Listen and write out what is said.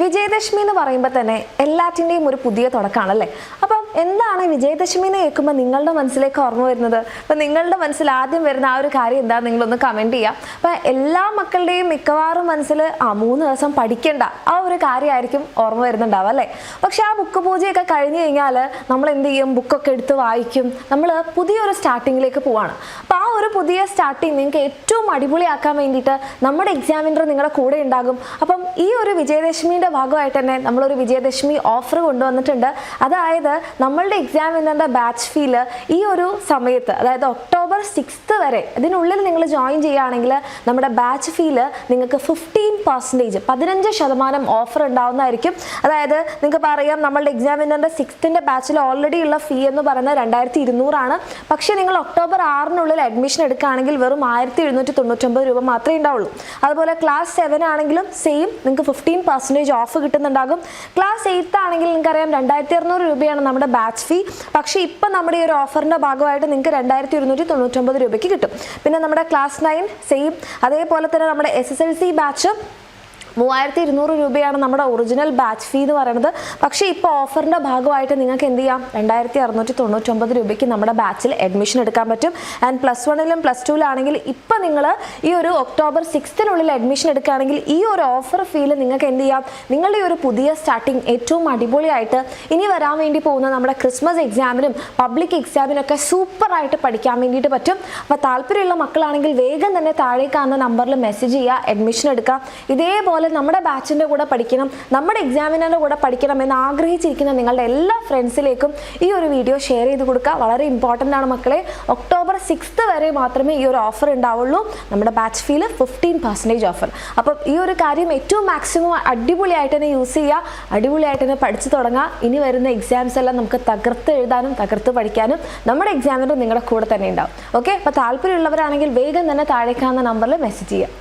വിജയദശമി എന്ന് പറയുമ്പോൾ തന്നെ എല്ലാറ്റിൻ്റെയും ഒരു പുതിയ തുടക്കമാണല്ലേ. അപ്പം എന്താണ് വിജയദശമി എന്ന് കേൾക്കുമ്പോൾ നിങ്ങളുടെ മനസ്സിലേക്ക് ഓർമ്മ വരുന്നത്? അപ്പം നിങ്ങളുടെ മനസ്സിൽ ആദ്യം വരുന്ന ആ ഒരു കാര്യം എന്താ, നിങ്ങളൊന്ന് കമൻറ്റ് ചെയ്യാം. അപ്പം എല്ലാ മക്കളുടെയും മിക്കവാറും മനസ്സിൽ 3 ദിവസം പഠിക്കേണ്ട ആ ഒരു കാര്യമായിരിക്കും ഓർമ്മ വരുന്നുണ്ടാവും അല്ലേ. പക്ഷെ ആ ബുക്ക് പൂജയൊക്കെ കഴിഞ്ഞ് കഴിഞ്ഞാൽ നമ്മൾ എന്ത് ചെയ്യും? ബുക്കൊക്കെ എടുത്ത് വായിക്കും. നമ്മൾ പുതിയൊരു സ്റ്റാർട്ടിങ്ങിലേക്ക് പോവാണ്. അപ്പം ആ ഒരു പുതിയ സ്റ്റാർട്ടിങ് നിങ്ങൾക്ക് ഏറ്റവും അടിപൊളിയാക്കാൻ വേണ്ടിയിട്ട് നമ്മുടെ എക്സാമിനർ നിങ്ങളുടെ കൂടെ ഉണ്ടാകും. അപ്പം ഈ ഒരു വിജയദശമിയുടെ ഭാഗമായിട്ട് തന്നെ നമ്മളൊരു വിജയദശമി ഓഫർ കൊണ്ടുവന്നിട്ടുണ്ട്. അതായത് നമ്മളുടെ എക്സാമിനറിൻ്റെ ബാച്ച് ഫീല് ഈ ഒരു സമയത്ത്, അതായത് ഒക്ടോബർ 6 വരെ ഇതിനുള്ളിൽ നിങ്ങൾ ജോയിൻ ചെയ്യുകയാണെങ്കിൽ നമ്മുടെ ബാച്ച് ഫീല് നിങ്ങൾക്ക് 15% ഓഫർ ഉണ്ടാവുന്നതായിരിക്കും. അതായത് നിങ്ങൾക്ക് പറയാം, നമ്മളുടെ എക്സാമിനറിൻ്റെ 6th ബാച്ചിൽ ഓൾറെഡി ഉള്ള ഫീ എന്ന് പറയുന്നത് 2200 ആണ്. പക്ഷേ നിങ്ങൾ ഒക്ടോബർ 6 അഡ്മിഷൻ എടുക്കുകയാണെങ്കിൽ വെറും 1799 രൂപ മാത്രമേ ഉണ്ടാവുള്ളൂ. അതുപോലെ ക്ലാസ് 7 ആണെങ്കിലും സെയിം, നിങ്ങൾക്ക് 15% ഓഫ് കിട്ടുന്നുണ്ടാകും. ക്ലാസ് 8 ആണെങ്കിൽ നിങ്ങൾക്കറിയാം 2200 രൂപയാണ് നമ്മുടെ ബാച്ച് ഫീ. പക്ഷേ ഇപ്പം നമ്മുടെ ഈ ഒരു ഓഫറിൻ്റെ ഭാഗമായിട്ട് നിങ്ങൾക്ക് 2299 രൂപയ്ക്ക് കിട്ടും. പിന്നെ നമ്മുടെ ക്ലാസ് 9 സെയിം, അതേപോലെ തന്നെ നമ്മുടെ SSLC ബാച്ച് 3200 രൂപയാണ് നമ്മുടെ ഒറിജിനൽ ബാച്ച് ഫീ എന്ന് പറയുന്നത്. പക്ഷേ ഇപ്പോൾ ഓഫറിൻ്റെ ഭാഗമായിട്ട് നിങ്ങൾക്ക് എന്ത് ചെയ്യാം? 2699 രൂപയ്ക്ക് നമ്മുടെ ബാച്ചിൽ അഡ്മിഷൻ എടുക്കാൻ പറ്റും. ആൻഡ് +1ലും +2ലാണെങ്കിൽ ഇപ്പം നിങ്ങൾ ഈ ഒരു ഒക്ടോബർ 6 അഡ്മിഷൻ എടുക്കുകയാണെങ്കിൽ ഈ ഒരു ഓഫർ ഫീൽ നിങ്ങൾക്ക് എന്ത് ചെയ്യാം? നിങ്ങളുടെ ഈ ഒരു പുതിയ സ്റ്റാർട്ടിങ് ഏറ്റവും അടിപൊളിയായിട്ട് ഇനി വരാൻ വേണ്ടി പോകുന്ന നമ്മുടെ ക്രിസ്മസ് എക്സാമിനും പബ്ലിക് എക്സാമിനൊക്കെ സൂപ്പറായിട്ട് പഠിക്കാൻ വേണ്ടിയിട്ട് പറ്റും. അപ്പോൾ താല്പര്യമുള്ള മക്കളാണെങ്കിൽ വേഗം തന്നെ താഴെ കാണുന്ന നമ്പറിൽ മെസ്സേജ് ചെയ്യുക, അഡ്മിഷൻ എടുക്കാം. ഇതേപോലെ നമ്മുടെ ബാച്ചിൻ്റെ കൂടെ പഠിക്കണം, നമ്മുടെ എക്സാമിനറിൻ്റെ കൂടെ പഠിക്കണം എന്ന് ആഗ്രഹിച്ചിരിക്കുന്ന നിങ്ങളുടെ എല്ലാ ഫ്രണ്ട്സിലേക്കും ഈ ഒരു വീഡിയോ ഷെയർ ചെയ്ത് കൊടുക്കുക. വളരെ ഇമ്പോർട്ടൻ്റ് ആണ് മക്കളെ. ഒക്ടോബർ 6 വരെ മാത്രമേ ഈ ഒരു ഓഫർ ഉണ്ടാവുള്ളൂ. നമ്മുടെ ബാച്ച് ഫീല് 15% ഓഫർ. അപ്പം ഈ ഒരു കാര്യം ഏറ്റവും മാക്സിമം അടിപൊളിയായിട്ട് തന്നെ യൂസ് ചെയ്യുക, അടിപൊളിയായിട്ട് തന്നെ പഠിച്ചു തുടങ്ങുക. ഇനി വരുന്ന എക്സാംസ് എല്ലാം നമുക്ക് തകർത്ത് എഴുതാനും തകർത്ത് പഠിക്കാനും നമ്മുടെ എക്സാമിനർ നിങ്ങളുടെ കൂടെ തന്നെ ഉണ്ടാവും. ഓക്കെ, അപ്പോൾ താല്പര്യമുള്ളവരാണെങ്കിൽ വേഗം തന്നെ താഴെ കാണുന്ന നമ്പറിൽ മെസ്സേജ് ചെയ്യുക.